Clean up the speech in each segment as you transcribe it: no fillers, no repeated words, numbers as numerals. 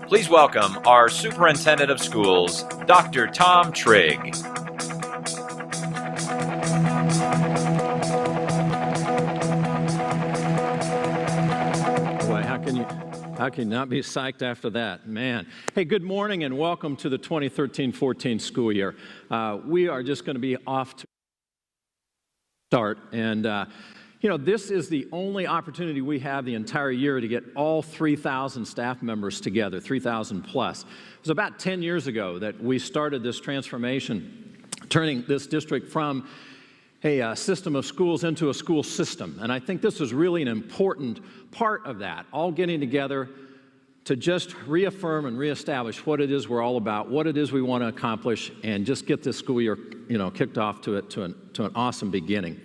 Please welcome our Superintendent of Schools, Dr. Tom Trigg. Boy, how can you not be psyched after that? Man. Hey, good morning and welcome to the 2013-14 school year. We are just going to be off to start, and this is the only opportunity we have the entire year to get all 3,000 staff members together, 3,000 plus. It was about 10 years ago that we started this transformation, turning this district from a system of schools into a school system. And I think this is really an important part of that, all getting together to just reaffirm and reestablish what it is we're all about, what it is we want to accomplish, and just get this school year, kicked off to an awesome beginning.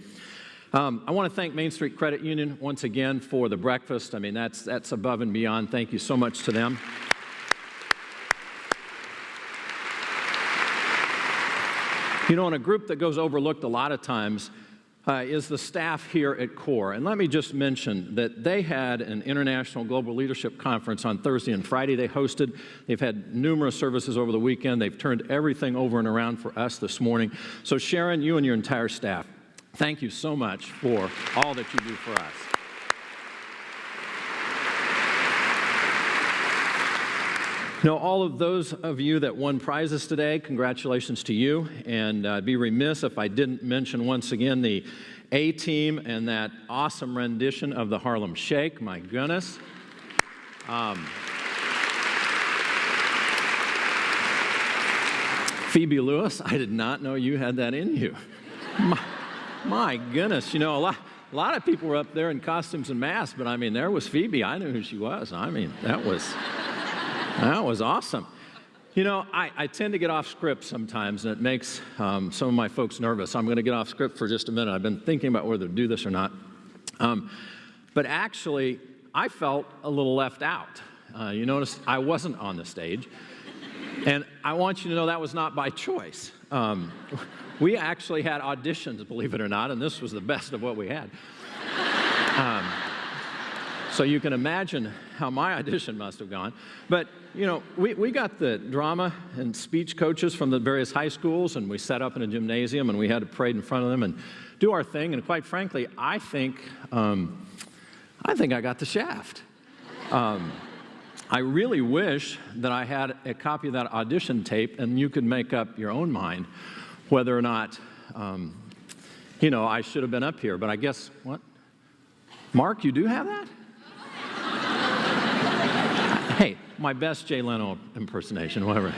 I want to thank Main Street Credit Union once again for the breakfast. I mean, that's above and beyond. Thank you so much to them. And a group that goes overlooked a lot of times is the staff here at CORE. And let me just mention that they had an International Global Leadership Conference on Thursday and Friday they hosted. They've had numerous services over the weekend. They've turned everything over and around for us this morning. So Sharon, you and your entire staff, thank you so much for all that you do for us. All of those of you that won prizes today, congratulations to you. And I'd be remiss if I didn't mention once again the A-Team and that awesome rendition of the Harlem Shake. My goodness. Phoebe Lewis, I did not know you had that in you. My goodness, a lot of people were up there in costumes and masks, but I mean, there was Phoebe. I knew who she was. I mean, that was awesome. I tend to get off script sometimes, and it makes some of my folks nervous. I'm going to get off script for just a minute. I've been thinking about whether to do this or not. But actually, I felt a little left out. You notice I wasn't on the stage. And I want you to know that was not by choice. We actually had auditions, believe it or not, and this was the best of what we had. So you can imagine how my audition must have gone. But, we got the drama and speech coaches from the various high schools, and we set up in a gymnasium, and we had to parade in front of them and do our thing. And quite frankly, I think I got the shaft. I really wish that I had a copy of that audition tape, and you could make up your own mind whether or not, I should have been up here. But I guess, what? Mark, you do have that? Hey, my best Jay Leno impersonation, whatever.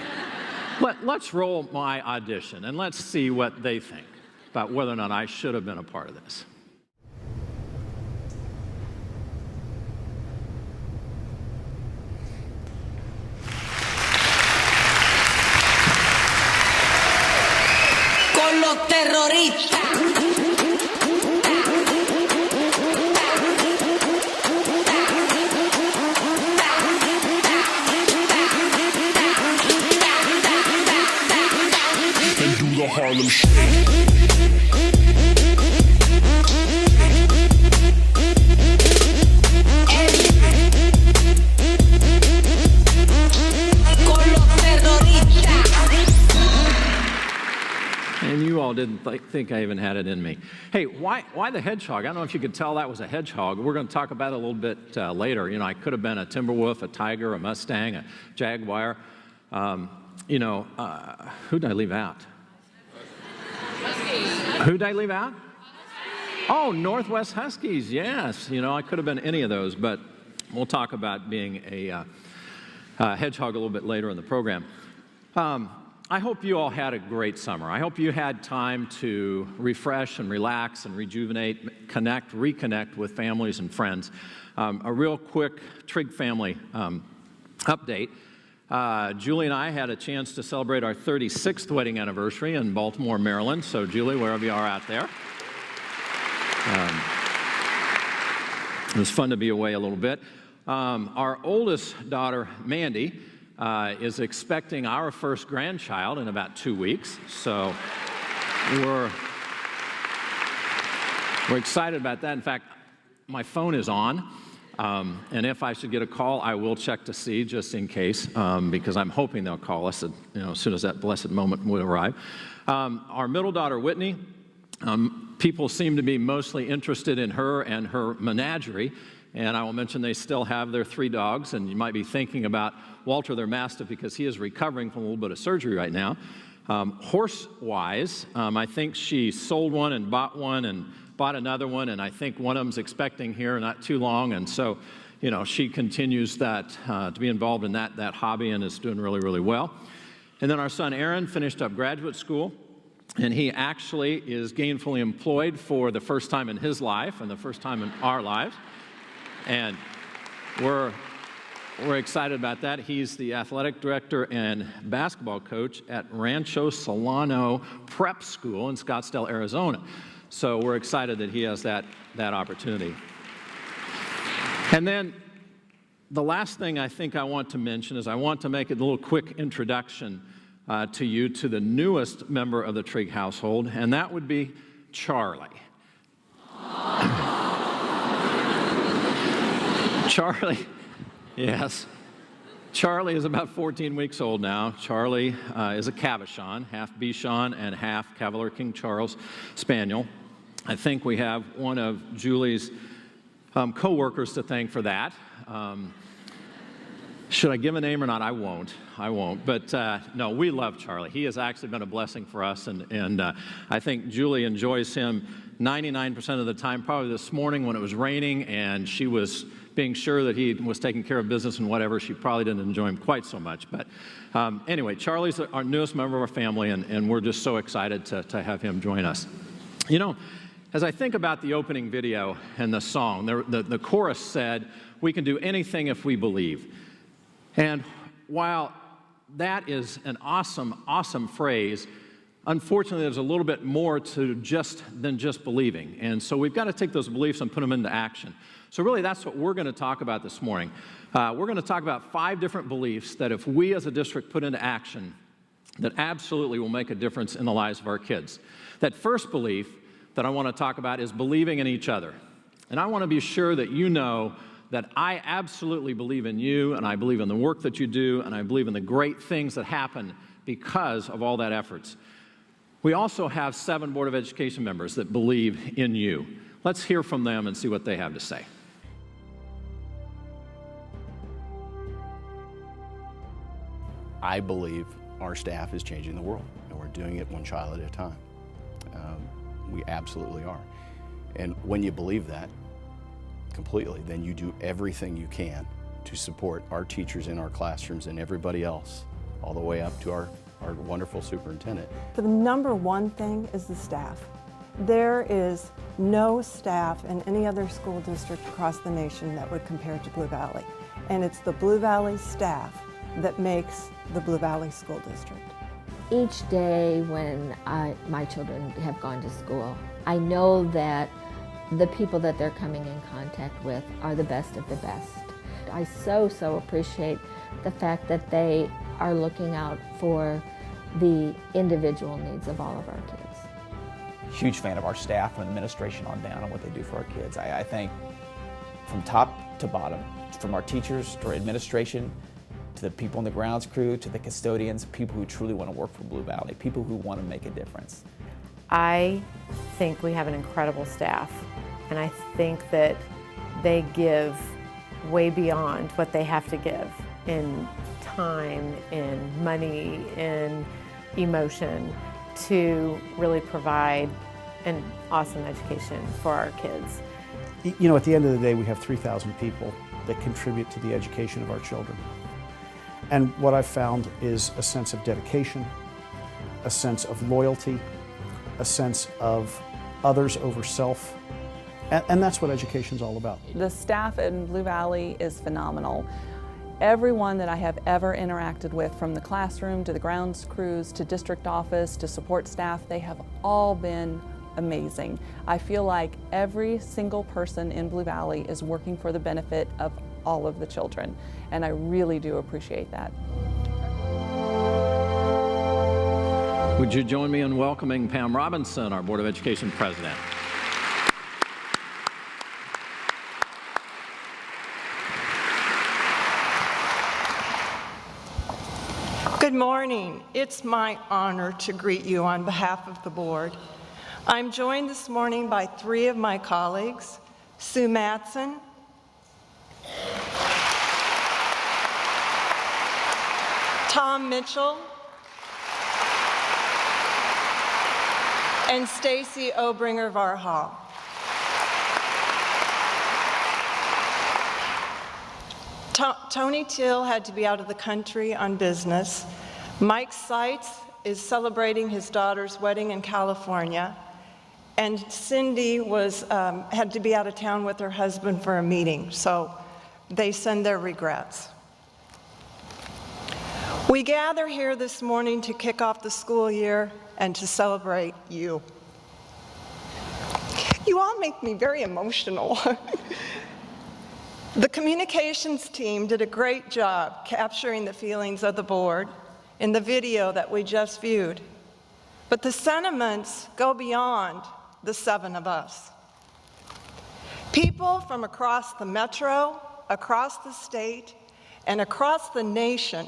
Let's roll my audition, and let's see what they think about whether or not I should have been a part of this. Con los terroristas. The Harlem Shake. And you all didn't think I even had it in me. Hey, why the hedgehog? I don't know if you could tell that was a hedgehog. We're going to talk about it a little bit later. I could have been a Timberwolf, a Tiger, a Mustang, a Jaguar. Who did I leave out? Who did I leave out? Oh, Northwest Huskies, yes. I could have been any of those, but we'll talk about being a hedgehog a little bit later in the program. I hope you all had a great summer. I hope you had time to refresh and relax and rejuvenate, reconnect with families and friends. A real quick Trigg family update. Julie and I had a chance to celebrate our 36th wedding anniversary in Baltimore, Maryland. So Julie, wherever you are out there. It was fun to be away a little bit. Our oldest daughter, Mandy, is expecting our first grandchild in about 2 weeks. So we're excited about that. In fact, my phone is on. And if I should get a call, I will check to see just in case, because I'm hoping they'll call us as soon as that blessed moment would arrive. Our middle daughter, Whitney, people seem to be mostly interested in her and her menagerie. And I will mention they still have their 3 dogs. And you might be thinking about Walter, their mastiff, because he is recovering from a little bit of surgery right now. Horse-wise, I think she sold one and bought another one, and I think one of them's expecting here not too long, and so, she continues that to be involved in that hobby and is doing really, really well. And then our son Aaron finished up graduate school, and he actually is gainfully employed for the first time in his life and the first time in our lives, and we're excited about that. He's the athletic director and basketball coach at Rancho Solano Prep School in Scottsdale, Arizona. So we're excited that he has that opportunity. And then the last thing I think I want to mention is I want to make a little quick introduction to you to the newest member of the Trigg household, and that would be Charlie. Charlie, yes. Charlie is about 14 weeks old now. Charlie is a Cavachon, half Bichon and half Cavalier King Charles Spaniel. I think we have one of Julie's co-workers to thank for that. Should I give a name or not? I won't. But no, we love Charlie. He has actually been a blessing for us, and I think Julie enjoys him 99% of the time. Probably this morning when it was raining and she was being sure that he was taking care of business and whatever, she probably didn't enjoy him quite so much. But anyway, Charlie's our newest member of our family, and we're just so excited to have him join us. As I think about the opening video and the song, the chorus said, "We can do anything if we believe." And while that is an awesome, awesome phrase, unfortunately, there's a little bit more than just believing. And so we've got to take those beliefs and put them into action. So really, that's what we're going to talk about this morning. We're going to talk about 5 different beliefs that if we as a district put into action, that absolutely will make a difference in the lives of our kids. That first belief that I want to talk about is believing in each other. And I want to be sure that you know that I absolutely believe in you, and I believe in the work that you do, and I believe in the great things that happen because of all that efforts. We also have 7 Board of Education members that believe in you. Let's hear from them and see what they have to say. I believe our staff is changing the world, and we're doing it one child at a time. We absolutely are. And when you believe that completely, then you do everything you can to support our teachers in our classrooms and everybody else, all the way up to our wonderful superintendent. The number one thing is the staff. There is no staff in any other school district across the nation that would compare to Blue Valley. And it's the Blue Valley staff that makes the Blue Valley School District. Each day when my children have gone to school, I know that the people that they're coming in contact with are the best of the best. I so appreciate the fact that they are looking out for the individual needs of all of our kids. Huge fan of our staff and administration on down and what they do for our kids. I think from top to bottom, from our teachers to our administration, to the people in the grounds crew, to the custodians, people who truly want to work for Blue Valley, people who want to make a difference. I think we have an incredible staff, and I think that they give way beyond what they have to give in time, in money, in emotion to really provide an awesome education for our kids. You know, at the end of the day, we have 3,000 people that contribute to the education of our children. And what I've found is a sense of dedication, a sense of loyalty, a sense of others over self, and that's what education's all about. The staff in Blue Valley is phenomenal. Everyone that I have ever interacted with, from the classroom to the grounds crews to district office to support staff, they have all been amazing. I feel like every single person in Blue Valley is working for the benefit of all of the children, and I really do appreciate that. Would you join me in welcoming Pam Robinson, our Board of Education President? Good morning. It's my honor to greet you on behalf of the board. I'm joined this morning by three of my colleagues, Sue Matson, Tom Mitchell, and Stacy Obringer-Varhal. Tony Till had to be out of the country on business. Mike Seitz is celebrating his daughter's wedding in California. And Cindy had to be out of town with her husband for a meeting, so they send their regrets. We gather here this morning to kick off the school year and to celebrate you. You all make me very emotional. The communications team did a great job capturing the feelings of the board in the video that we just viewed. But the sentiments go beyond the seven of us. People from across the metro, across the state, and across the nation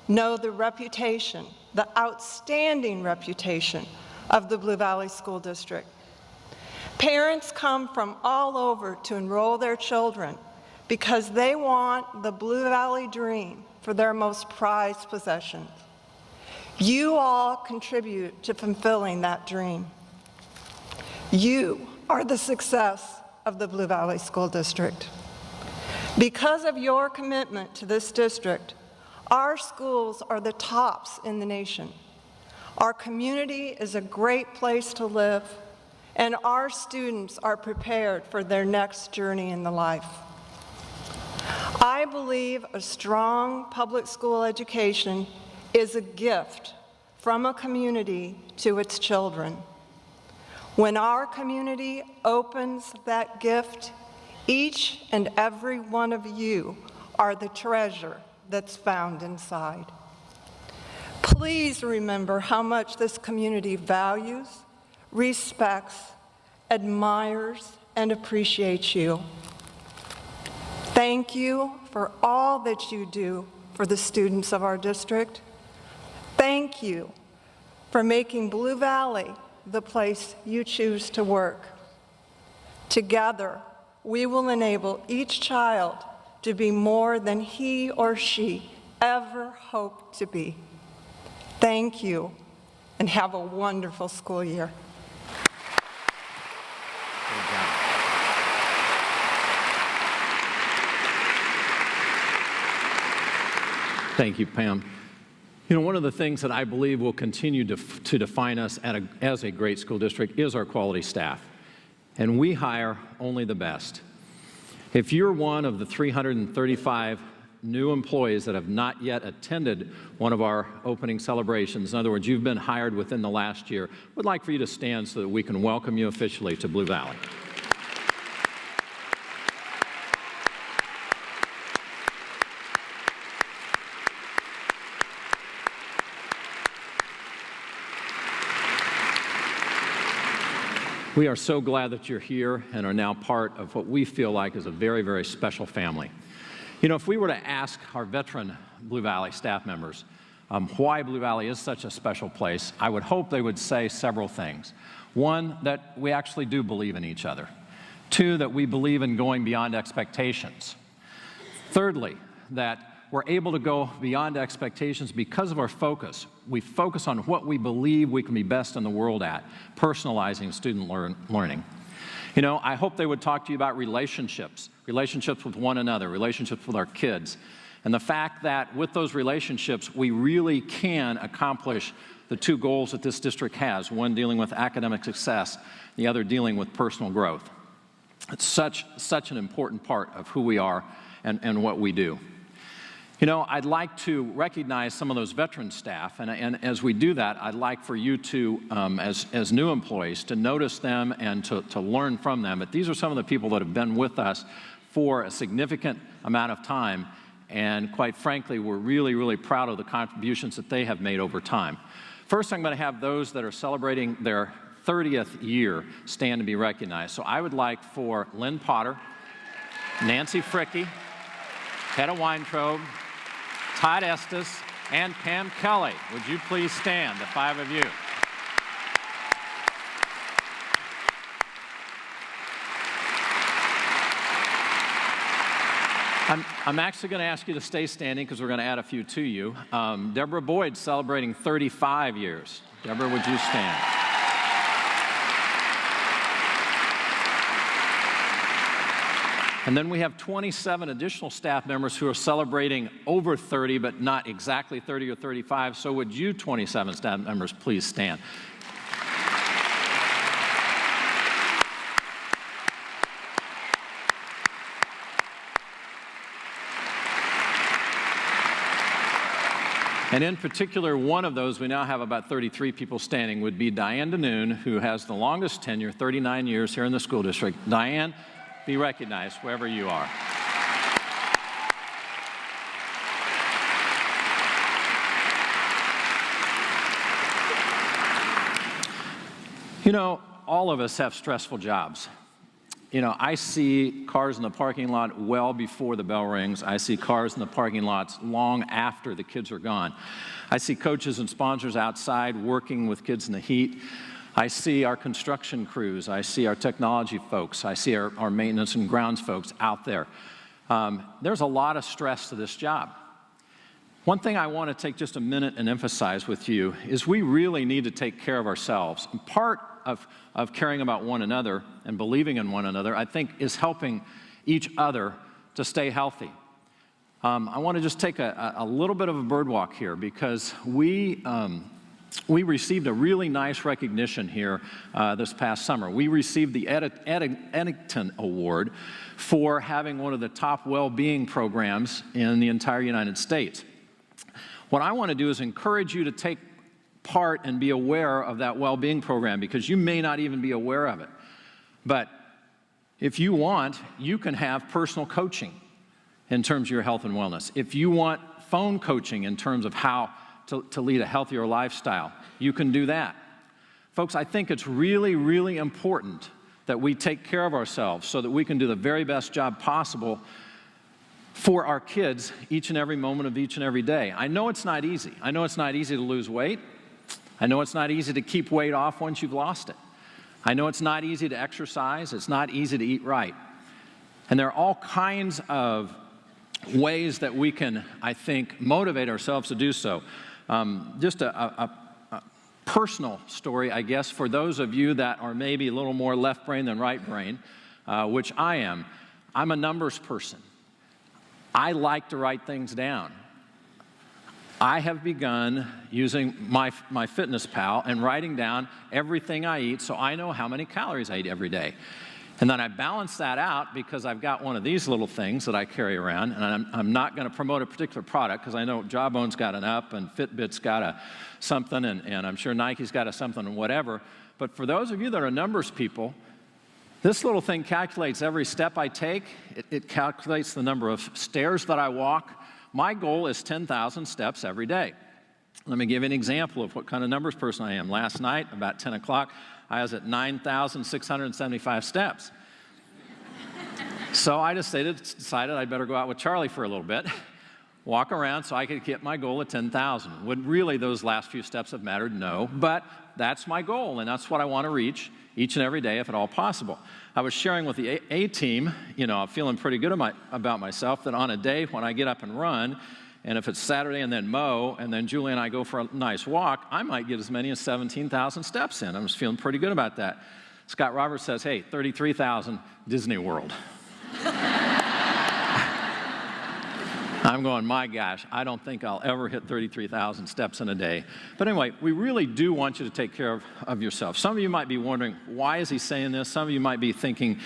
know the reputation, the outstanding reputation of the Blue Valley School District. Parents come from all over to enroll their children because they want the Blue Valley dream for their most prized possessions. You all contribute to fulfilling that dream. You are the success of the Blue Valley School District. Because of your commitment to this district, our schools are the tops in the nation. Our community is a great place to live, and our students are prepared for their next journey in life. I believe a strong public school education is a gift from a community to its children. When our community opens that gift, each and every one of you are the treasure that's found inside. Please remember how much this community values, respects, admires, and appreciates you. Thank you for all that you do for the students of our district. Thank you for making Blue Valley the place you choose to work. Together, we will enable each child to be more than he or she ever hoped to be. Thank you, and have a wonderful school year. Thank you, Pam. You know, one of the things that I believe will continue to define us as a great school district is our quality staff. And we hire only the best. If you're one of the 335 new employees that have not yet attended one of our opening celebrations, in other words, you've been hired within the last year, we'd like for you to stand so that we can welcome you officially to Blue Valley. We are so glad that you're here and are now part of what we feel like is a very, very special family. You know, if we were to ask our veteran Blue Valley staff members why Blue Valley is such a special place, I would hope they would say several things. One, that we actually do believe in each other. Two, that we believe in going beyond expectations. Thirdly, that we're able to go beyond expectations because of our focus. We focus on what we believe we can be best in the world at, personalizing student learning. You know, I hope they would talk to you about relationships with one another, relationships with our kids. And the fact that with those relationships, we really can accomplish the two goals that this district has, one dealing with academic success, the other dealing with personal growth. It's such an important part of who we are and what we do. You know, I'd like to recognize some of those veteran staff, and as we do that, I'd like for you to, as new employees, to notice them and to learn from them. But these are some of the people that have been with us for a significant amount of time, and quite frankly, we're really, really proud of the contributions that they have made over time. First, I'm going to have those that are celebrating their 30th year stand to be recognized. So I would like for Lynn Potter, Nancy Fricke, Hedda Weintraub, Todd Estes, and Pam Kelly. Would you please stand, the five of you? I'm actually going to ask you to stay standing because we're going to add a few to you. Deborah Boyd celebrating 35 years. Deborah, would you stand? And then we have 27 additional staff members who are celebrating over 30, but not exactly 30 or 35. So would you 27 staff members please stand? And in particular, one of those, we now have about 33 people standing, would be Diane Danoon, who has the longest tenure, 39 years here in the school district. Diane, be recognized wherever you are. You know, all of us have stressful jobs. You know, I see cars in the parking lot well before the bell rings. I see cars in the parking lots long after the kids are gone. I see coaches and sponsors outside working with kids in the heat. I see our construction crews. I see our technology folks. I see our maintenance and grounds folks out there. There's a lot of stress to this job. One thing I want to take just a minute and emphasize with you is we really need to take care of ourselves. And part of caring about one another and believing in one another, I think, is helping each other to stay healthy. I want to just take a little bit of a bird walk here because we received a really nice recognition here this past summer. We received the Eddington Award for having one of the top well-being programs in the entire United States. What I want to do is encourage you to take part and be aware of that well-being program because you may not even be aware of it. But if you want, you can have personal coaching in terms of your health and wellness. If you want phone coaching in terms of how to lead a healthier lifestyle, you can do that. Folks, I think it's really, really important that we take care of ourselves so that we can do the very best job possible for our kids each and every moment of each and every day. I know it's not easy. I know it's not easy to lose weight. I know it's not easy to keep weight off once you've lost it. I know it's not easy to exercise. It's not easy to eat right. And there are all kinds of ways that we can, I think, motivate ourselves to do so. Just a personal story, I guess, for those of you that are maybe a little more left brain than right brain, which I am. I'm a numbers person. I like to write things down. I have begun using my FitnessPal and writing down everything I eat so I know how many calories I eat every day. And then I balance that out because I've got one of these little things that I carry around, and I'm not going to promote a particular product because I know Jawbone's got an up and Fitbit's got a something, and I'm sure Nike's got a something and whatever. But for those of you that are numbers people, this little thing calculates every step I take. It calculates the number of stairs that I walk. My goal is 10,000 steps every day. Let me give you an example of what kind of numbers person I am. Last night, about 10 o'clock, I was at 9,675 steps. So I decided I'd better go out with Charlie for a little bit, walk around so I could get my goal at 10,000. Would really those last few steps have mattered? No, but that's my goal, and that's what I want to reach each and every day if at all possible. I was sharing with the A team, you know, I'm feeling pretty good about myself, that on a day when I get up and run, and if it's Saturday and then mow, and then Julie and I go for a nice walk, I might get as many as 17,000 steps in. I'm just feeling pretty good about that. Scott Roberts says, hey, 33,000, Disney World. I'm going, my gosh, I don't think I'll ever hit 33,000 steps in a day. But anyway, we really do want you to take care of yourself. Some of you might be wondering, why is he saying this? Some of you might be thinking,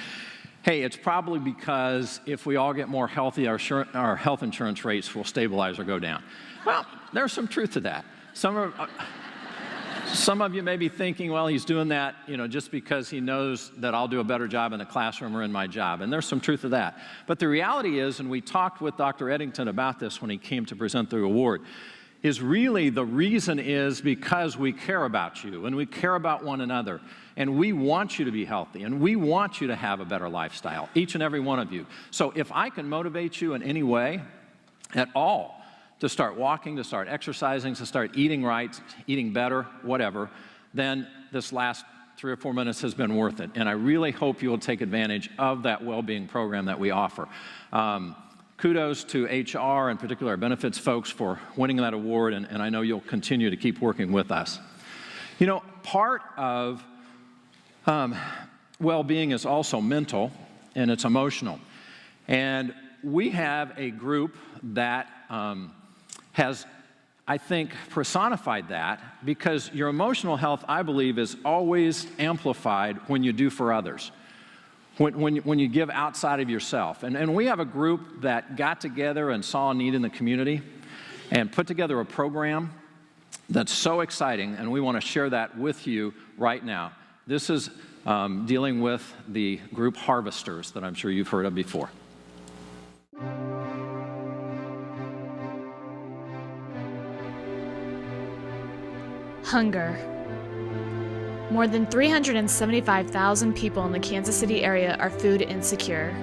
hey, it's probably because if we all get more healthy, our health insurance rates will stabilize or go down. Well, there's some truth to that. Some of you may be thinking, well, he's doing that, just because he knows that I'll do a better job in the classroom or in my job. And there's some truth to that. But the reality is, and we talked with Dr. Eddington about this when he came to present the award, is really the reason is because we care about you and we care about one another. And we want you to be healthy and we want you to have a better lifestyle, each and every one of you. So if I can motivate you in any way at all, to start walking, to start exercising, to start eating right, eating better, whatever, then this last 3 or 4 minutes has been worth it. And I really hope you will take advantage of that well-being program that we offer. Kudos to HR, in particular our benefits folks, for winning that award, and I know you'll continue to keep working with us. Part of well-being is also mental, and it's emotional. And we have a group that has, I think, personified that, because your emotional health, I believe, is always amplified when you do for others, when you give outside of yourself. And we have a group that got together and saw a need in the community and put together a program that's so exciting, and we want to share that with you right now. This is dealing with the group Harvesters that I'm sure you've heard of before. Hunger. More than 375,000 people in the Kansas City area are food insecure.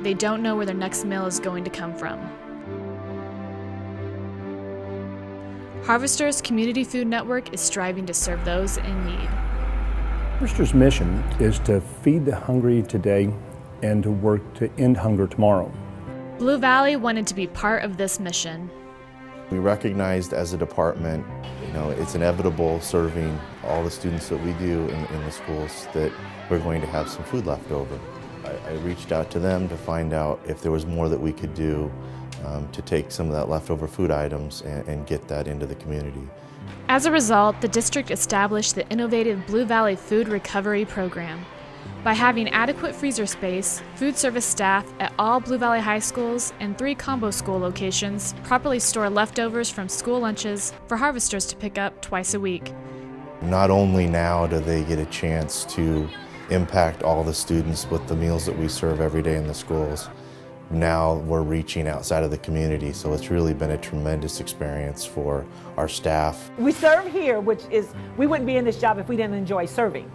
They don't know where their next meal is going to come from. Harvesters Community Food Network is striving to serve those in need. Harvesters' mission is to feed the hungry today and to work to end hunger tomorrow. Blue Valley wanted to be part of this mission. We recognized as a department, it's inevitable serving all the students that we do in the schools that we're going to have some food left over. I reached out to them to find out if there was more that we could do to take some of that leftover food items and get that into the community. As a result, the district established the innovative Blue Valley Food Recovery Program. By having adequate freezer space, food service staff at all Blue Valley high schools and 3 combo school locations properly store leftovers from school lunches for harvesters to pick up twice a week. Not only now do they get a chance to impact all the students with the meals that we serve every day in the schools, now we're reaching outside of the community, so it's really been a tremendous experience for our staff. We serve here, which is, we wouldn't be in this job if we didn't enjoy serving.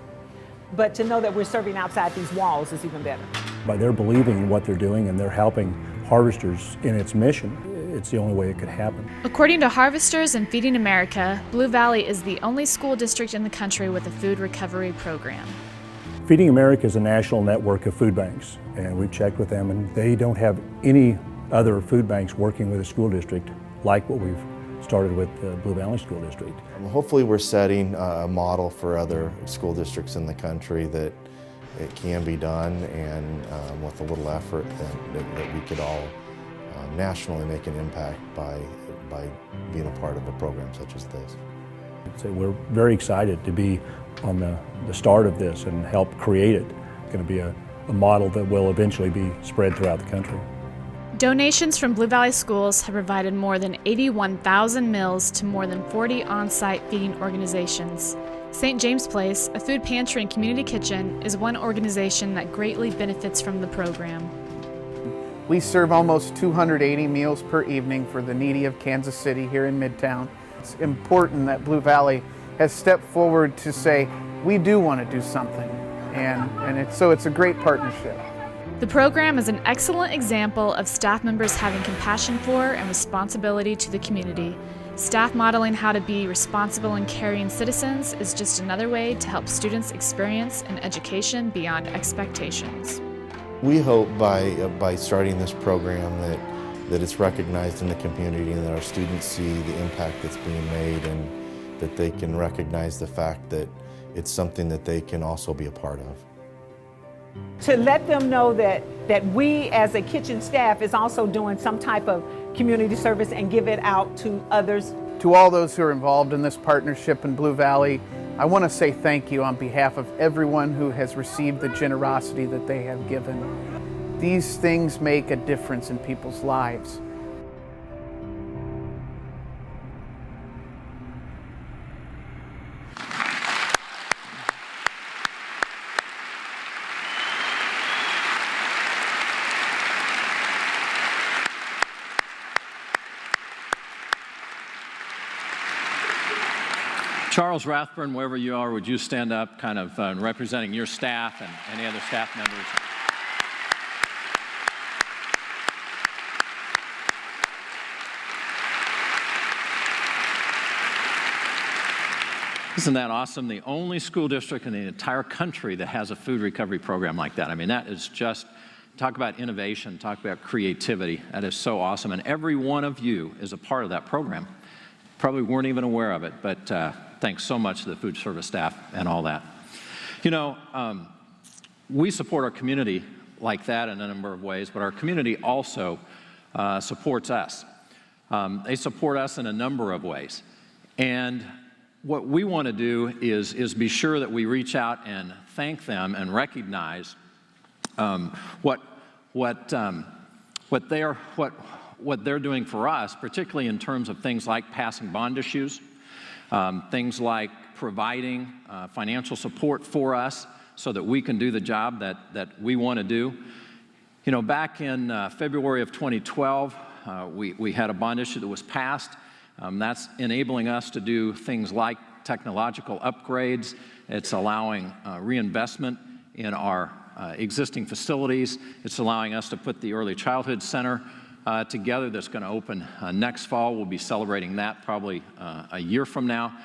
But to know that we're serving outside these walls is even better. By their believing in what they're doing and they're helping Harvesters in its mission, it's the only way it could happen. According to Harvesters and Feeding America, Blue Valley is the only school district in the country with a food recovery program. Feeding America is a national network of food banks, and we've checked with them, and they don't have any other food banks working with a school district like what we've started with the Blue Valley School District. Hopefully we're setting a model for other school districts in the country that it can be done, and with a little effort that we could all nationally make an impact by being a part of a program such as this. So we're very excited to be on the start of this and help create it. It's going to be a model that will eventually be spread throughout the country. Donations from Blue Valley schools have provided more than 81,000 meals to more than 40 on-site feeding organizations. St. James Place, a food pantry and community kitchen, is one organization that greatly benefits from the program. We serve almost 280 meals per evening for the needy of Kansas City here in Midtown. It's important that Blue Valley has stepped forward to say, we do want to do something, and so it's a great partnership. The program is an excellent example of staff members having compassion for and responsibility to the community. Staff modeling how to be responsible and caring citizens is just another way to help students experience an education beyond expectations. We hope by starting this program that it's recognized in the community and that our students see the impact that's being made, and that they can recognize the fact that it's something that they can also be a part of. To let them know that we as a kitchen staff is also doing some type of community service and give it out to others. To all those who are involved in this partnership in Blue Valley, I want to say thank you on behalf of everyone who has received the generosity that they have given. These things make a difference in people's lives. Charles Rathburn, wherever you are, would you stand up kind of representing your staff and any other staff members? Isn't that awesome? The only school district in the entire country that has a food recovery program like that. I mean, that is just, talk about innovation, talk about creativity. That is so awesome. And every one of you is a part of that program. Probably weren't even aware of it, but thanks so much to the food service staff and all that. You know, we support our community like that in a number of ways, but our community also supports us. They support us in a number of ways. And what we want to do is be sure that we reach out and thank them and recognize what they're doing for us, particularly in terms of things like passing bond issues, things like providing financial support for us so that we can do the job that we want to do. You know, back in February of 2012, we had a bond issue that was passed. That's enabling us to do things like technological upgrades. It's allowing reinvestment in our existing facilities. It's allowing us to put the Early Childhood Center together that's going to open next fall. We'll be celebrating that probably a year from now.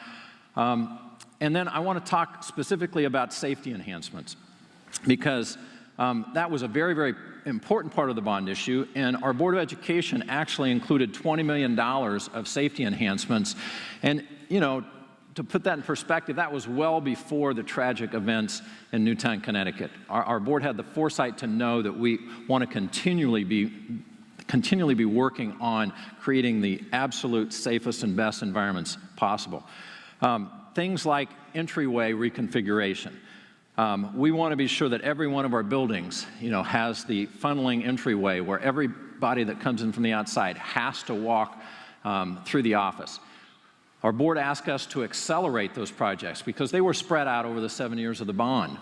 And then I want to talk specifically about safety enhancements, because that was a very, very important part of the bond issue, and our Board of Education actually included $20 million of safety enhancements. And, you know, to put that in perspective, that was well before the tragic events in Newtown, Connecticut. Our board had the foresight to know that we want to continually be working on creating the absolute safest and best environments possible. Things like entryway reconfiguration. We want to be sure that every one of our buildings, you know, has the funneling entryway where everybody that comes in from the outside has to walk through the office. Our board asked us to accelerate those projects because they were spread out over the 7 years of the bond.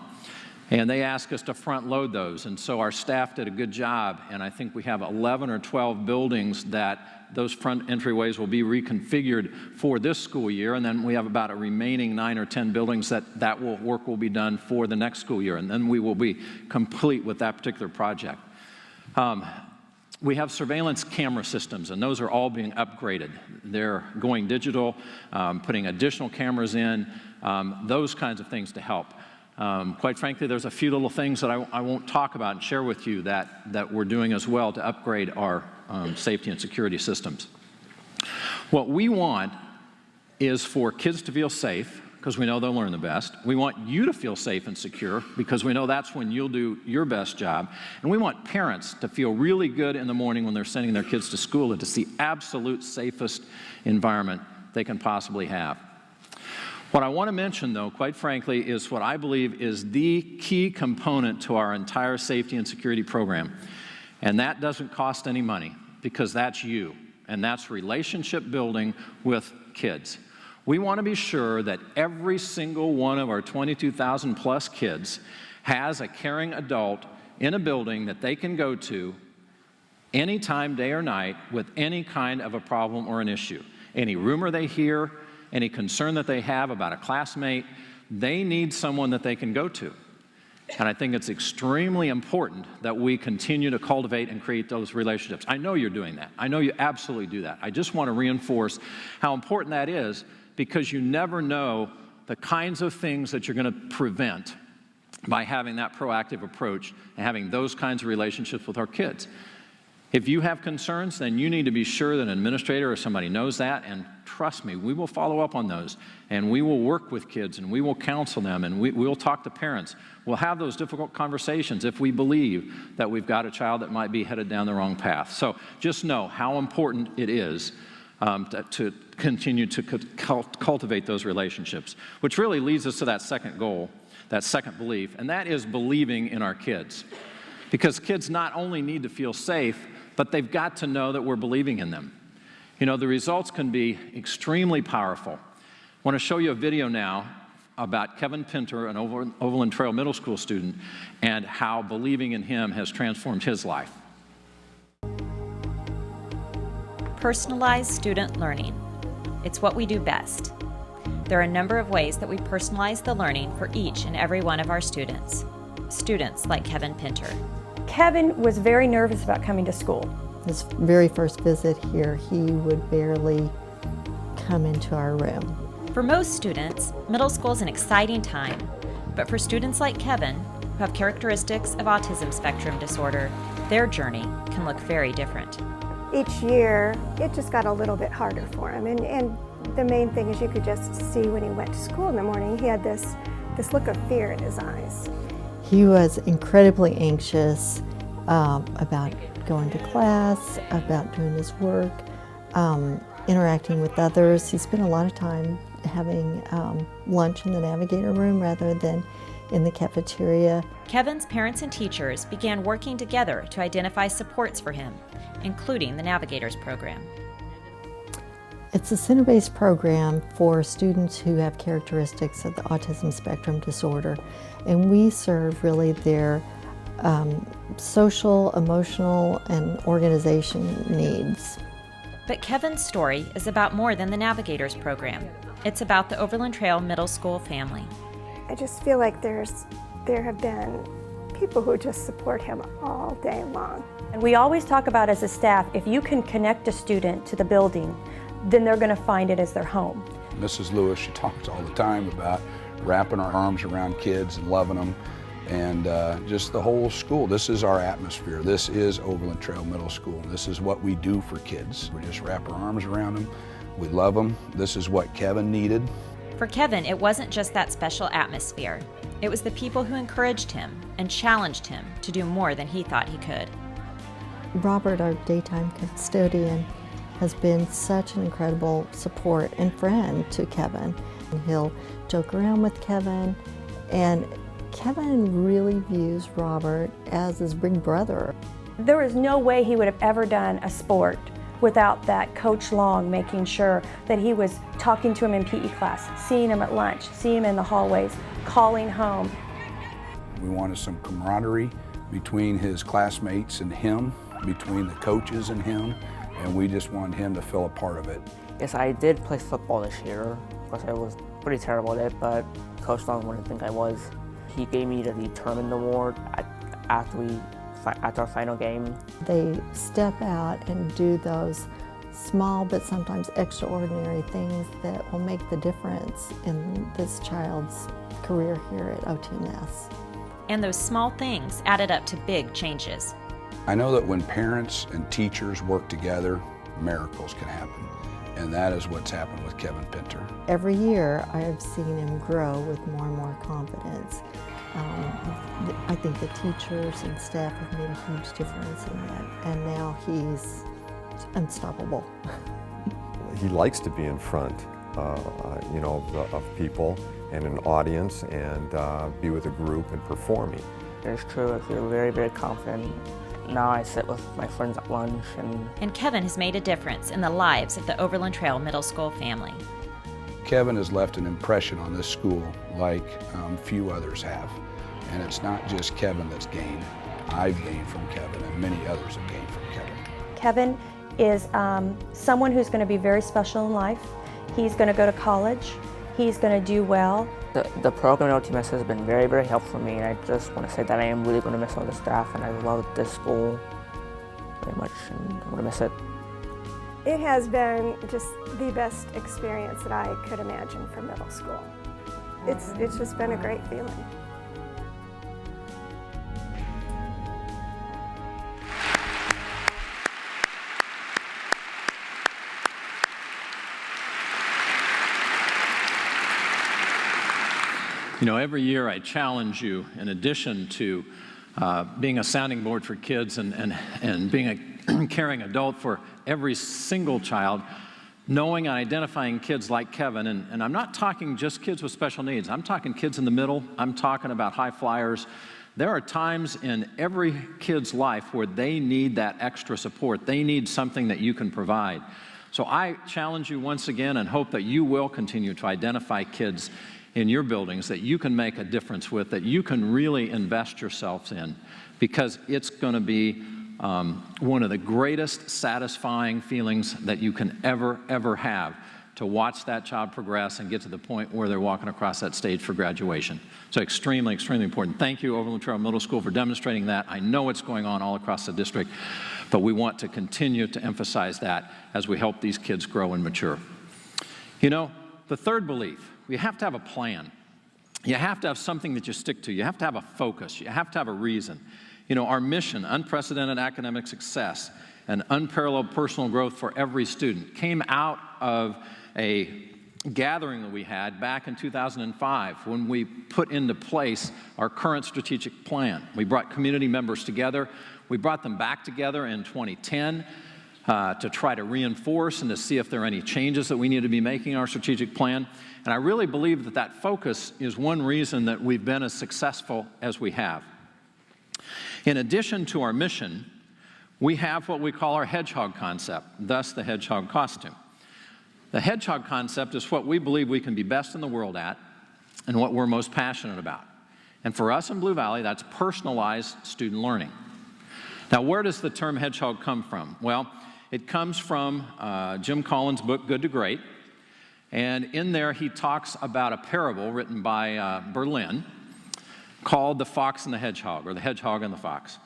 And they asked us to front load those, and so our staff did a good job, and I think we have 11 or 12 buildings that those front entryways will be reconfigured for this school year, and then we have about a remaining 9 or 10 buildings that work will be done for the next school year, and then we will be complete with that particular project. We have surveillance camera systems, and those are all being upgraded. They're going digital, putting additional cameras in, those kinds of things to help. Quite frankly, there's a few little things that I won't talk about and share with you that we're doing as well to upgrade our safety and security systems. What we want is for kids to feel safe, because we know they'll learn the best. We want you to feel safe and secure, because we know that's when you'll do your best job. And we want parents to feel really good in the morning when they're sending their kids to school, and to see absolute safest environment they can possibly have. What I want to mention, though, quite frankly, is what I believe is the key component to our entire safety and security program. And that doesn't cost any money, because that's you, and that's relationship building with kids. We want to be sure that every single one of our 22,000 plus kids has a caring adult in a building that they can go to anytime, day or night, with any kind of a problem or an issue. Any rumor they hear, any concern that they have about a classmate, they need someone that they can go to. And I think it's extremely important that we continue to cultivate and create those relationships. I know you're doing that. I know you absolutely do that. I just want to reinforce how important that is, because you never know the kinds of things that you're going to prevent by having that proactive approach and having those kinds of relationships with our kids. If you have concerns, then you need to be sure that an administrator or somebody knows that and trust me, we will follow up on those, and we will work with kids, and we will counsel them, and we'll talk to parents. We'll have those difficult conversations if we believe that we've got a child that might be headed down the wrong path. So just know how important it is to continue to cultivate those relationships, which really leads us to that second goal, that second belief, and that is believing in our kids. Because kids not only need to feel safe, but they've got to know that we're believing in them. You know, the results can be extremely powerful. I want to show you a video now about Kevin Pinter, an Overland Trail Middle School student, and how believing in him has transformed his life. Personalized student learning. It's what we do best. There are a number of ways that we personalize the learning for each and every one of our students. Students like Kevin Pinter. Kevin was very nervous about coming to school. His very first visit here, he would barely come into our room. For most students, middle school is an exciting time, but for students like Kevin, who have characteristics of autism spectrum disorder, their journey can look very different. Each year, it just got a little bit harder for him, and the main thing is you could just see when he went to school in the morning, he had this look of fear in his eyes. He was incredibly anxious about going to class, about doing his work, interacting with others. He spent a lot of time having lunch in the Navigator room rather than in the cafeteria. Kevin's parents and teachers began working together to identify supports for him, including the Navigators program. It's a center-based program for students who have characteristics of the autism spectrum disorder, and we serve really their social, emotional, and organization needs. But Kevin's story is about more than the Navigators program. It's about the Overland Trail Middle School family. I just feel like there have been people who just support him all day long. And we always talk about as a staff, if you can connect a student to the building, then they're going to find it as their home. Mrs. Lewis, she talks all the time about wrapping our arms around kids and loving them, and just the whole school. This is our atmosphere. This is Overland Trail Middle School. This is what we do for kids. We just wrap our arms around them. We love them. This is what Kevin needed. For Kevin, it wasn't just that special atmosphere. It was the people who encouraged him and challenged him to do more than he thought he could. Robert, our daytime custodian, has been such an incredible support and friend to Kevin. He'll joke around with Kevin, and Kevin really views Robert as his big brother. There is no way he would have ever done a sport without that Coach Long making sure that he was talking to him in PE class, seeing him at lunch, seeing him in the hallways, calling home. We wanted some camaraderie between his classmates and him, between the coaches and him, and we just wanted him to feel a part of it. Yes, I did play football this year. Of course, I was pretty terrible at it, but Coach Long wouldn't think I was. He gave me the Determined Award after our final game. They step out and do those small but sometimes extraordinary things that will make the difference in this child's career here at OTMS. And those small things added up to big changes. I know that when parents and teachers work together, miracles can happen. And that is what's happened with Kevin Pinter. Every year I've seen him grow with more and more confidence. I think the teachers and staff have made a huge difference in that, and now he's unstoppable. He likes to be in front, of people and an audience, and be with a group and performing. It's true. I feel very, very confident. Now I sit with my friends at lunch. And Kevin has made a difference in the lives of the Overland Trail Middle School family. Kevin has left an impression on this school like few others have. And it's not just Kevin that's gained. I've gained from Kevin, and many others have gained from Kevin. Kevin is someone who's going to be very special in life. He's going to go to college. He's going to do well. The program at OTMS has been very, very helpful for me, and I just want to say that I am really going to miss all the staff, and I love this school very much, and I'm going to miss it. It has been just the best experience that I could imagine for middle school. It's just been a great feeling. You know, every year I challenge you, in addition to being a sounding board for kids and being a caring adult for every single child, knowing and identifying kids like Kevin, and I'm not talking just kids with special needs. I'm talking kids in the middle. I'm talking about high flyers. There are times in every kid's life where they need that extra support. They need something that you can provide. So I challenge you once again and hope that you will continue to identify kids in your buildings that you can make a difference with, that you can really invest yourselves in, because it's going to be one of the greatest satisfying feelings that you can ever have, to watch that child progress and get to the point where they're walking across that stage for graduation. So extremely, extremely important. Thank you, Overland Trail Middle School, for demonstrating that. I know it's going on all across the district, but we want to continue to emphasize that as we help these kids grow and mature. You know, the third belief, you have to have a plan. You have to have something that you stick to. You have to have a focus. You have to have a reason. You know, our mission, unprecedented academic success and unparalleled personal growth for every student, came out of a gathering that we had back in 2005 when we put into place our current strategic plan. We brought community members together. We brought them back together in 2010 to try to reinforce and to see if there are any changes that we need to be making in our strategic plan. And I really believe that that focus is one reason that we've been as successful as we have. In addition to our mission, we have what we call our hedgehog concept, thus the hedgehog costume. The hedgehog concept is what we believe we can be best in the world at and what we're most passionate about. And for us in Blue Valley, that's personalized student learning. Now, where does the term hedgehog come from? Well, it comes from Jim Collins' book, Good to Great. And in there, he talks about a parable written by Berlin called The Fox and the Hedgehog, or The Hedgehog and the Fox.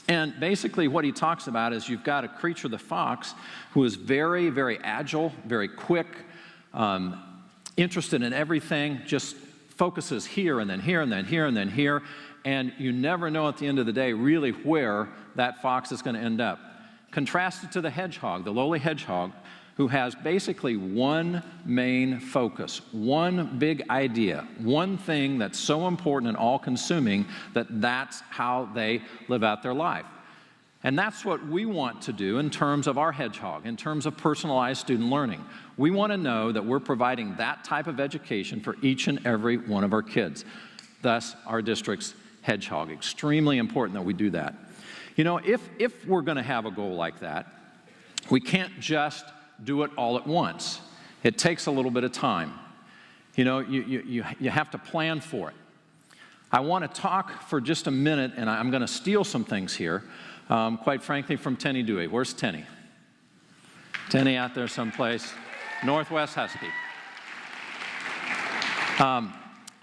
And basically what he talks about is you've got a creature, the fox, who is very, very agile, very quick, interested in everything, just focuses here and then here and then here and then here, and you never know at the end of the day really where that fox is going to end up. Contrasted to the hedgehog, the lowly hedgehog, who has basically one main focus, one big idea, one thing that's so important and all-consuming that that's how they live out their life. And that's what we want to do in terms of our hedgehog, in terms of personalized student learning. We want to know that we're providing that type of education for each and every one of our kids. Thus, our district's hedgehog. Extremely important that we do that. You know, if we're going to have a goal like that, we can't just do it all at once. It takes a little bit of time. You know, you have to plan for it. I want to talk for just a minute, and I'm going to steal some things here, quite frankly, from Tenny Dewey. Where's Tenny? Tenny out there someplace. Northwest Husky.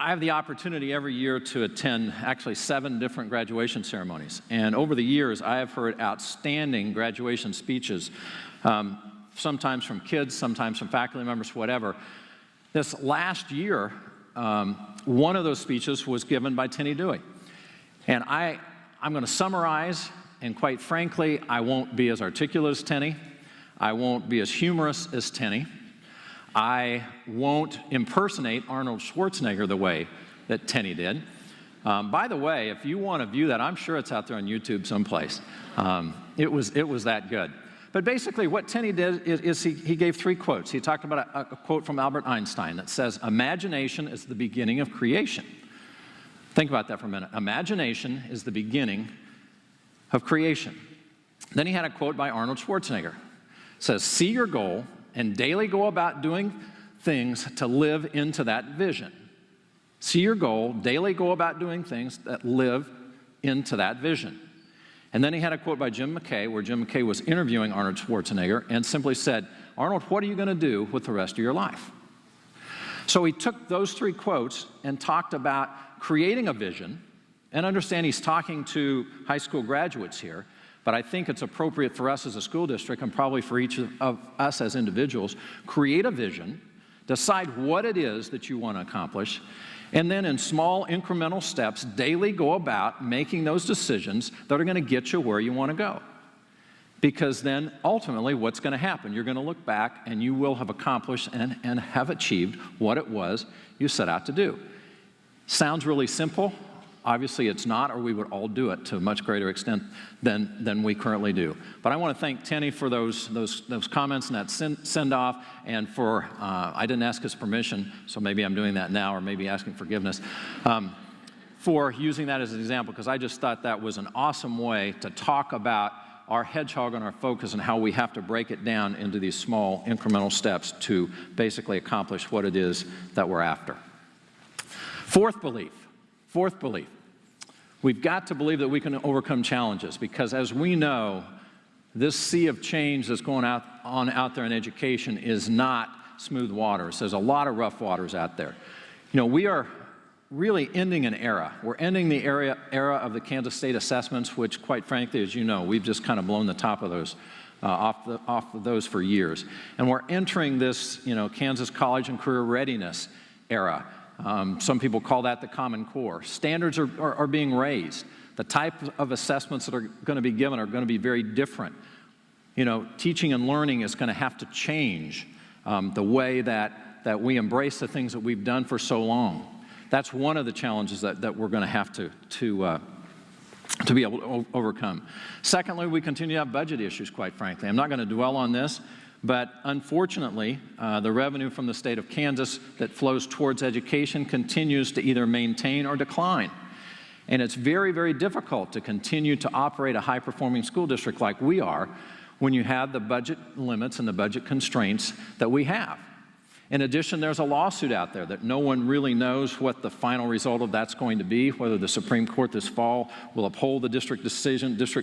I have the opportunity every year to attend actually 7 different graduation ceremonies. And over the years, I have heard outstanding graduation speeches, sometimes from kids, sometimes from faculty members, whatever. This last year, one of those speeches was given by Tenny Dewey. And I'm going to summarize, and quite frankly, I won't be as articulate as Tenny. I won't be as humorous as Tenny. I won't impersonate Arnold Schwarzenegger the way that Tenny did. By the way, if you want to view that, I'm sure it's out there on YouTube someplace. It was that good. But basically what Tenny did is he gave 3 quotes. He talked about a quote from Albert Einstein that says, "Imagination is the beginning of creation." Think about that for a minute. Imagination is the beginning of creation. Then he had a quote by Arnold Schwarzenegger. It says, "See your goal and daily go about doing things to live into that vision." See your goal, daily go about doing things that live into that vision. And then he had a quote by Jim McKay, where Jim McKay was interviewing Arnold Schwarzenegger and simply said, "Arnold, what are you going to do with the rest of your life?" So he took those 3 quotes and talked about creating a vision, and understand he's talking to high school graduates here, but I think it's appropriate for us as a school district, and probably for each of us as individuals, create a vision, decide what it is that you want to accomplish, and then in small incremental steps, daily go about making those decisions that are going to get you where you want to go. Because then, ultimately, what's going to happen? You're going to look back and you will have accomplished and have achieved what it was you set out to do. Sounds really simple. Obviously it's not, or we would all do it to a much greater extent than we currently do. But I want to thank Tenny for those comments and that send-off, and for, I didn't ask his permission, so maybe I'm doing that now, or maybe asking forgiveness, for using that as an example, because I just thought that was an awesome way to talk about our hedgehog and our focus and how we have to break it down into these small incremental steps to basically accomplish what it is that we're after. Fourth belief. We've got to believe that we can overcome challenges, because as we know, this sea of change that's going on out there in education is not smooth waters. There's a lot of rough waters out there. You know, we are really ending an era. We're ending the era of the Kansas State assessments, which, quite frankly, as you know, we've just kind of blown the top of those off of those for years. And we're entering this, you know, Kansas College and Career Readiness era. Some people call that the Common Core. Standards are being raised. The type of assessments that are going to be given are going to be very different. You know, teaching and learning is going to have to change the way that we embrace the things that we've done for so long. That's one of the challenges that we're going to have to be able to overcome. Secondly, we continue to have budget issues, quite frankly. I'm not going to dwell on this, but unfortunately, the revenue from the state of Kansas that flows towards education continues to either maintain or decline. And it's very, very difficult to continue to operate a high-performing school district like we are when you have the budget limits and the budget constraints that we have. In addition, there's a lawsuit out there that no one really knows what the final result of that's going to be, whether the Supreme Court this fall will uphold the district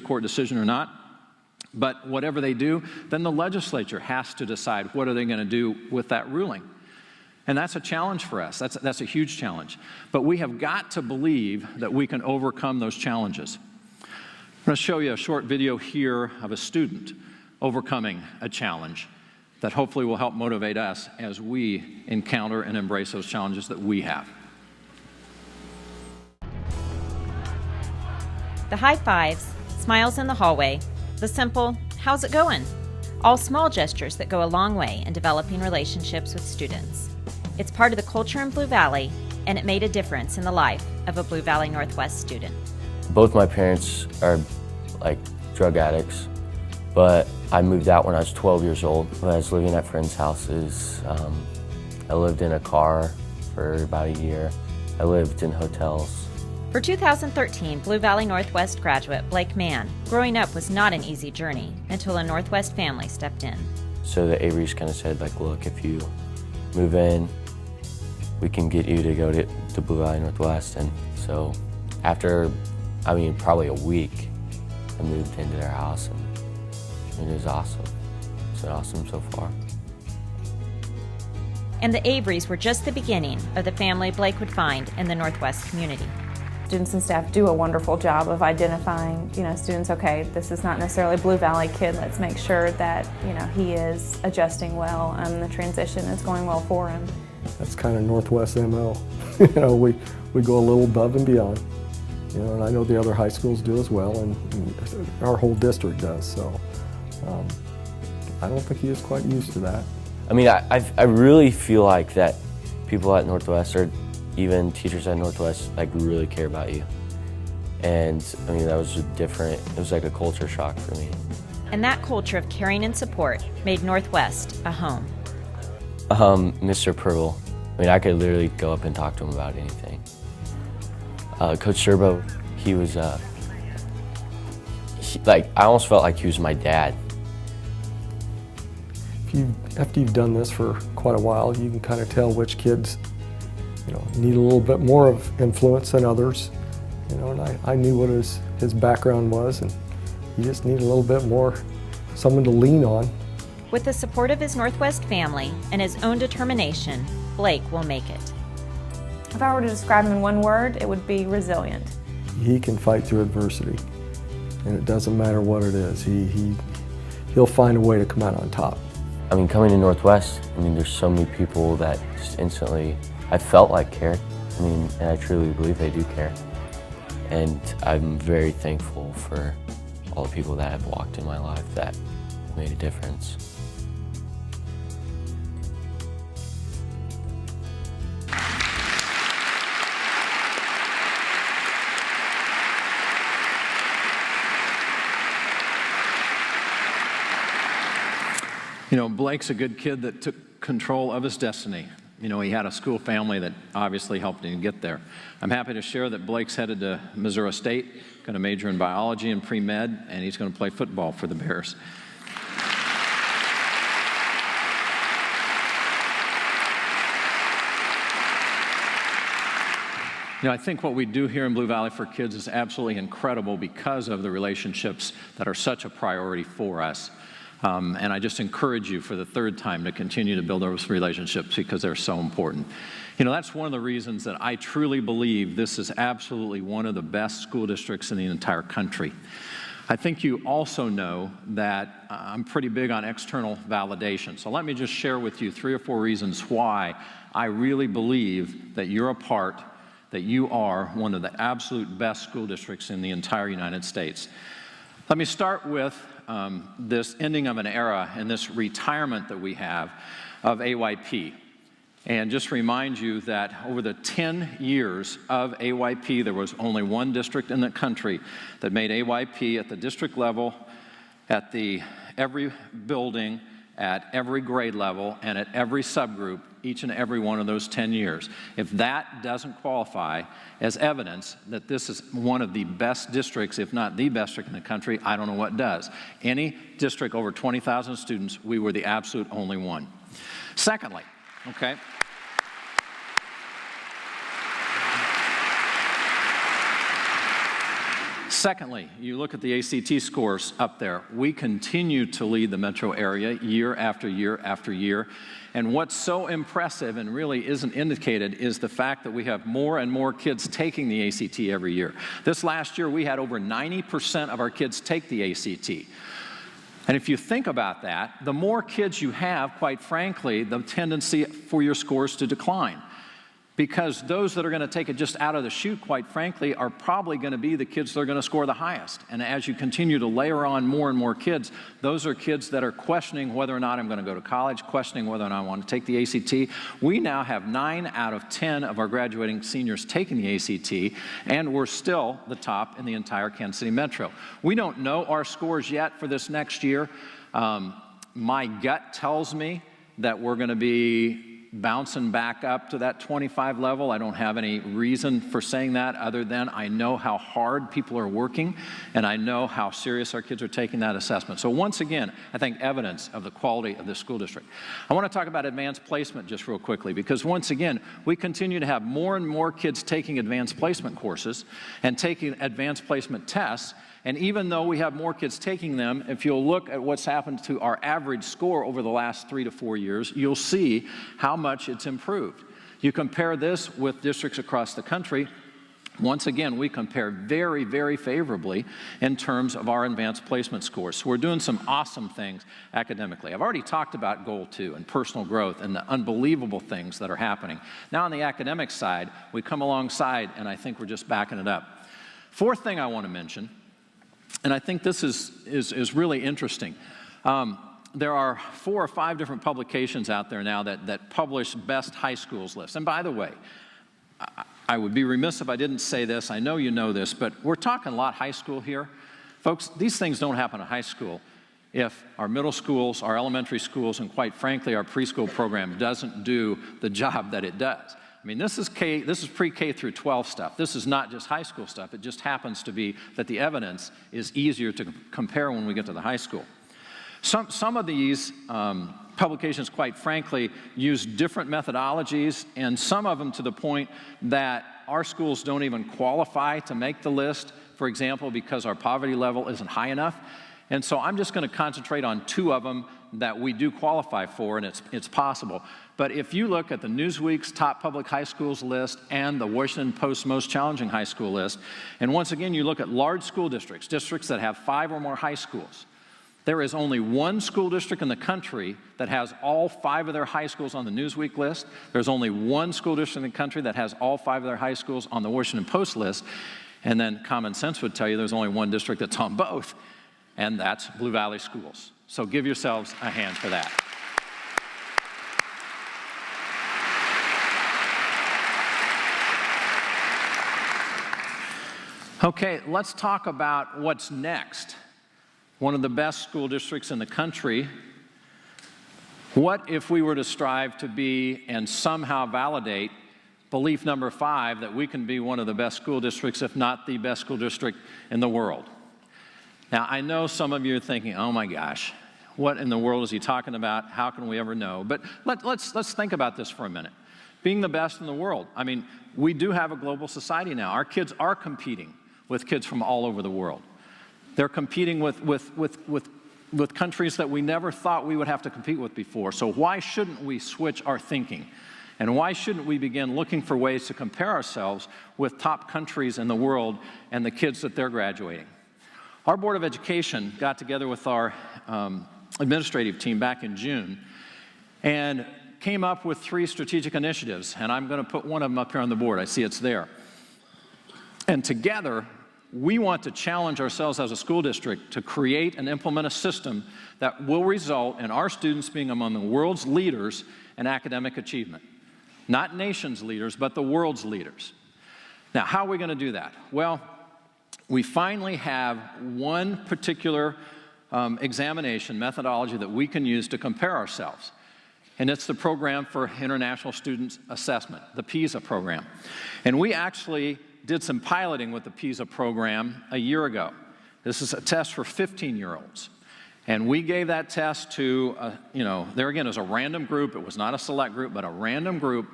court decision or not. But whatever they do, then the legislature has to decide what are they going to do with that ruling. And that's a challenge for us. That's a huge challenge. But we have got to believe that we can overcome those challenges. I'm going to show you a short video here of a student overcoming a challenge that hopefully will help motivate us as we encounter and embrace those challenges that we have. The high fives, smiles in the hallway, the simple, how's it going? All small gestures that go a long way in developing relationships with students. It's part of the culture in Blue Valley, and it made a difference in the life of a Blue Valley Northwest student. Both my parents are like drug addicts, but I moved out when I was 12 years old. When I was living at friends' houses, I lived in a car for about a year. I lived in hotels. For 2013 Blue Valley Northwest graduate Blake Mann, growing up was not an easy journey until a Northwest family stepped in. So the Averys kind of said, like, look, if you move in, we can get you to go to Blue Valley Northwest. And so after, probably a week, I moved into their house, and it was awesome. It's been awesome so far. And the Averys were just the beginning of the family Blake would find in the Northwest community. Students and staff do a wonderful job of identifying, students, okay, this is not necessarily a Blue Valley kid, let's make sure that, he is adjusting well and the transition is going well for him. That's kind of Northwest MO. We go a little above and beyond, and I know the other high schools do as well, and our whole district does, so I don't think he is quite used to that. I really feel like that people at Northwest, or even teachers at Northwest, really care about you. And that was it was like a culture shock for me. And that culture of caring and support made Northwest a home. Mr. Purble, I could literally go up and talk to him about anything. Coach Serbo, he was, I almost felt like he was my dad. After you've done this for quite a while, you can kind of tell which kids need a little bit more of influence than others. And I knew what his background was, and he just needed a little bit more, someone to lean on. With the support of his Northwest family and his own determination, Blake will make it. If I were to describe him in one word, it would be resilient. He can fight through adversity, and it doesn't matter what it is. He'll find a way to come out on top. Coming to Northwest, there's so many people that just instantly, I felt like cared. And I truly believe they do care. And I'm very thankful for all the people that have walked in my life that made a difference. You know, Blake's a good kid that took control of his destiny. You know, he had a school family that obviously helped him get there. I'm happy to share that Blake's headed to Missouri State, going to major in biology and pre-med, and he's going to play football for the Bears. You know, I think what we do here in Blue Valley for Kids is absolutely incredible because of the relationships that are such a priority for us. And I just encourage you for the third time to continue to build those relationships because they're so important. You know, that's one of the reasons that I truly believe this is absolutely one of the best school districts in the entire country. I think you also know that I'm pretty big on external validation. So let me just share with you 3 or 4 reasons why I really believe that you're a part, that you are one of the absolute best school districts in the entire United States. Let me start with this ending of an era and this retirement that we have of AYP. And just remind you that over the 10 years of AYP, there was only one district in the country that made AYP at the district level, at every building, at every grade level, and at every subgroup, each and every one of those 10 years. If that doesn't qualify as evidence that this is one of the best districts, if not the best district in the country, I don't know what does. Any district over 20,000 students, we were the absolute only one. Secondly, okay, secondly, you look at the ACT scores up there. We continue to lead the metro area year after year after year. And what's so impressive and really isn't indicated is the fact that we have more and more kids taking the ACT every year. This last year, we had over 90% of our kids take the ACT. And if you think about that, the more kids you have, quite frankly, the tendency for your scores to decline. Because those that are going to take it just out of the chute, quite frankly, are probably going to be the kids that are going to score the highest. And as you continue to layer on more and more kids, those are kids that are questioning whether or not I'm going to go to college, questioning whether or not I want to take the ACT. We now have 9 out of 10 of our graduating seniors taking the ACT, and we're still the top in the entire Kansas City Metro. We don't know our scores yet for this next year. My gut tells me that we're going to be bouncing back up to that 25 level. I don't have any reason for saying that other than I know how hard people are working and I know how serious our kids are taking that assessment. So once again, I think evidence of the quality of this school district. I want to talk about advanced placement just real quickly because once again, we continue to have more and more kids taking advanced placement courses and taking advanced placement tests. And even though we have more kids taking them, if you'll look at what's happened to our average score over the last 3 to 4 years, you'll see how much it's improved. You compare this with districts across the country, once again, we compare very, very favorably in terms of our advanced placement scores. So we're doing some awesome things academically. I've already talked about Goal 2 and personal growth and the unbelievable things that are happening. Now on the academic side, we come alongside and I think we're just backing it up. Fourth thing I want to mention, and I think this is really interesting. There are 4 or 5 different publications out there now that publish best high schools lists. And by the way, I would be remiss if I didn't say this. I know you know this, but we're talking a lot high school here. Folks, these things don't happen in high school if our middle schools, our elementary schools, and quite frankly, our preschool program doesn't do the job that it does. I mean, this is pre-K through 12 stuff. This is not just high school stuff. It just happens to be that the evidence is easier to compare when we get to the high school. Some of these publications, quite frankly, use different methodologies, and some of them to the point that our schools don't even qualify to make the list, for example, because our poverty level isn't high enough. And so I'm just going to concentrate on 2 of them that we do qualify for, and it's possible. But if you look at the Newsweek's top public high schools list and the Washington Post's most challenging high school list, and once again you look at large school districts, districts that have 5 or more high schools, there is only one school district in the country that has all 5 of their high schools on the Newsweek list. There's only one school district in the country that has all 5 of their high schools on the Washington Post list. And then common sense would tell you there's only one district that's on both, and that's Blue Valley Schools. So give yourselves a hand for that. Okay, let's talk about what's next. One of the best school districts in the country What if we were to strive to be and somehow validate belief number 5, that we can be one of the best school districts, if not the best school district in the world? Now, I know some of you are thinking, oh my gosh, what in the world is he talking about? How can we ever know? But let's think about this for a minute. Being the best in the world. I mean, we do have a global society now. Our kids are competing with kids from all over the world. They're competing with countries that we never thought we would have to compete with before. So why shouldn't we switch our thinking? And why shouldn't we begin looking for ways to compare ourselves with top countries in the world and the kids that they're graduating? Our Board of Education got together with our administrative team back in June and came up with 3 strategic initiatives, and I'm going to put one of them up here on the board. I see it's there. And together, we want to challenge ourselves as a school district to create and implement a system that will result in our students being among the world's leaders in academic achievement. Not nation's leaders, but the world's leaders. Now, how are we going to do that? Well, we finally have one particular examination methodology that we can use to compare ourselves. And it's the Program for International Student Assessment, the PISA program. And we actually did some piloting with the PISA program a year ago. This is a test for 15-year-olds. And we gave that test to, there again, it was a random group. It was not a select group, but a random group.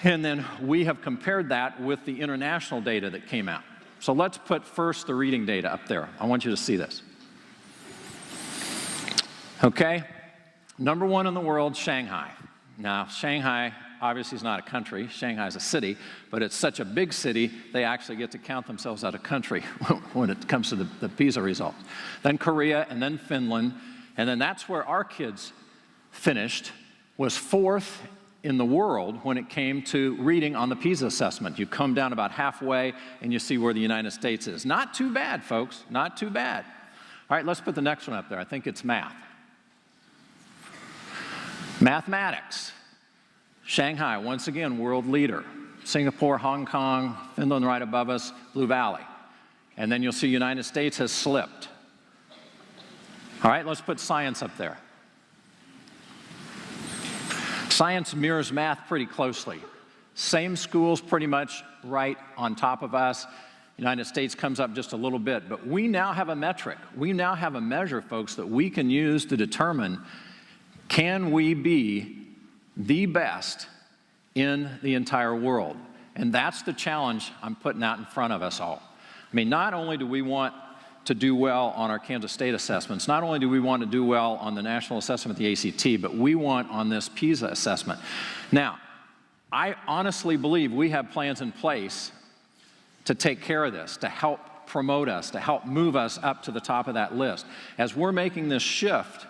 And then we have compared that with the international data that came out. So let's put first the reading data up there. I want you to see this. Okay, number 1 in the world, Shanghai. Now, Shanghai obviously is not a country. Shanghai is a city, but it's such a big city, they actually get to count themselves out of country when it comes to the PISA results. Then Korea, and then Finland, and then that's where our kids finished, was 4th in the world when it came to reading on the PISA assessment. You come down about halfway and you see where the United States is. Not too bad, folks, not too bad. All right, let's put the next one up there. I think it's math. Mathematics. Shanghai, once again, world leader. Singapore, Hong Kong, Finland right above us, Blue Valley. And then you'll see United States has slipped. All right, let's put science up there. Science mirrors math pretty closely. Same schools pretty much right on top of us. United States comes up just a little bit, but we now have a metric. We now have a measure, folks, that we can use to determine, can we be the best in the entire world? And that's the challenge I'm putting out in front of us all. I mean, not only do we want to do well on our Kansas State assessments, not only do we want to do well on the national assessment, the ACT, but we want on this PISA assessment. Now, I honestly believe we have plans in place to take care of this, to help promote us, to help move us up to the top of that list. As we're making this shift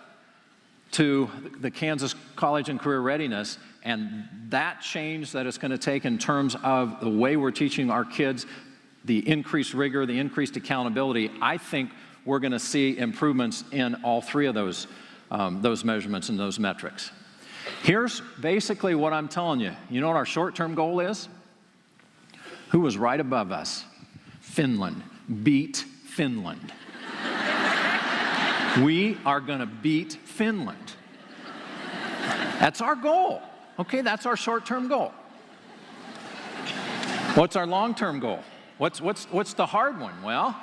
to the Kansas College and Career Readiness, and that change that it's going to take in terms of the way we're teaching our kids, the increased rigor, the increased accountability, I think we're going to see improvements in all 3 of those measurements and those metrics. Here's basically what I'm telling you. You know what our short-term goal is? Who was right above us? Finland. Beat Finland. We are going to beat Finland. That's our goal. Okay, that's our short-term goal. What's our long-term goal? What's the hard one? Well,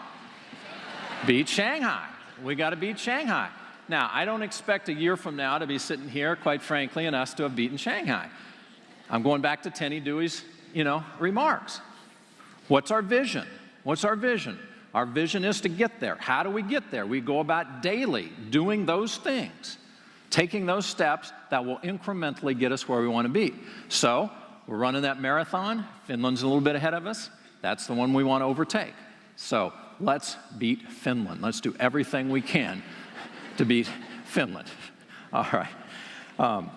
beat Shanghai. We got to beat Shanghai. Now, I don't expect a year from now to be sitting here, quite frankly, and us to have beaten Shanghai. I'm going back to Tenny Dewey's, remarks. What's our vision? What's our vision? Our vision is to get there. How do we get there? We go about daily doing those things, taking those steps that will incrementally get us where we want to be. So, we're running that marathon. Finland's a little bit ahead of us. That's the one we want to overtake. So let's beat Finland. Let's do everything we can to beat Finland. All right.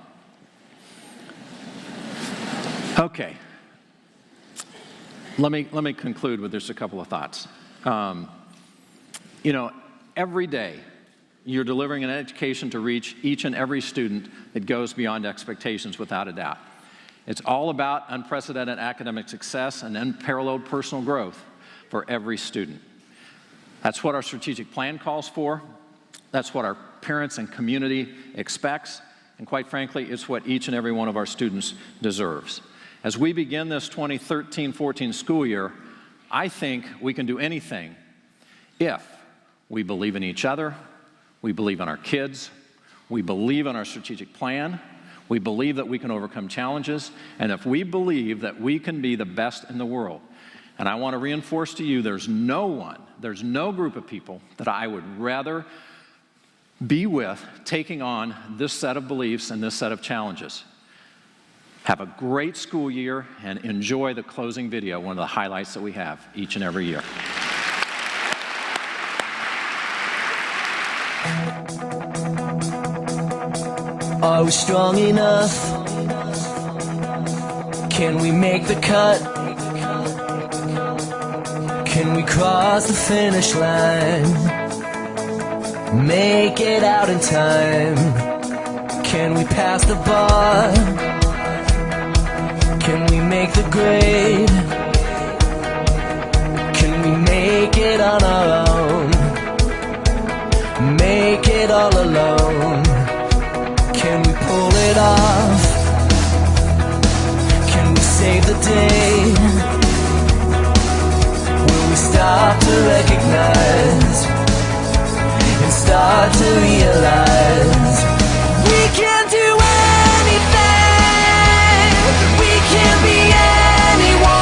Okay. Let me conclude with just a couple of thoughts. Every day you're delivering an education to reach each and every student that goes beyond expectations, without a doubt. It's all about unprecedented academic success and unparalleled personal growth for every student. That's what our strategic plan calls for. That's what our parents and community expects. And quite frankly, it's what each and every one of our students deserves. As we begin this 2013-14 school year, I think we can do anything if we believe in each other, we believe in our kids, we believe in our strategic plan, we believe that we can overcome challenges, and if we believe that we can be the best in the world. And I want to reinforce to you, there's no group of people that I would rather be with taking on this set of beliefs and this set of challenges. Have a great school year and enjoy the closing video, one of the highlights that we have each and every year. Are we strong enough? Can we make the cut? Can we cross the finish line? Make it out in time? Can we pass the bar? Can we make the grade? Can we make it on our own? Make it all alone? Can we pull it off? Can we save the day? Will we stop to recognize and start to realize we can do anything, we can be anyone?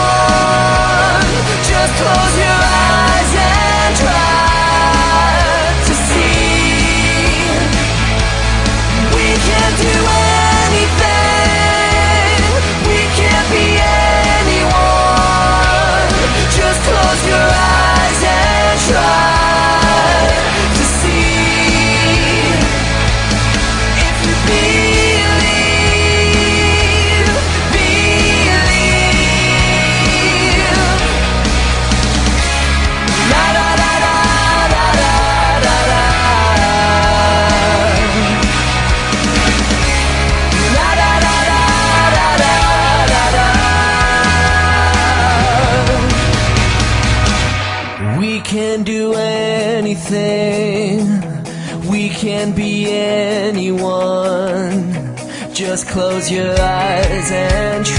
Just close your eyes and try to see we can do anything, we can be anyone. Just close your eyes and try to see. If you believe, believe. La la la la la la la la. La la la la la la la la. We can do anything, we can be anyone. Just close your eyes and try.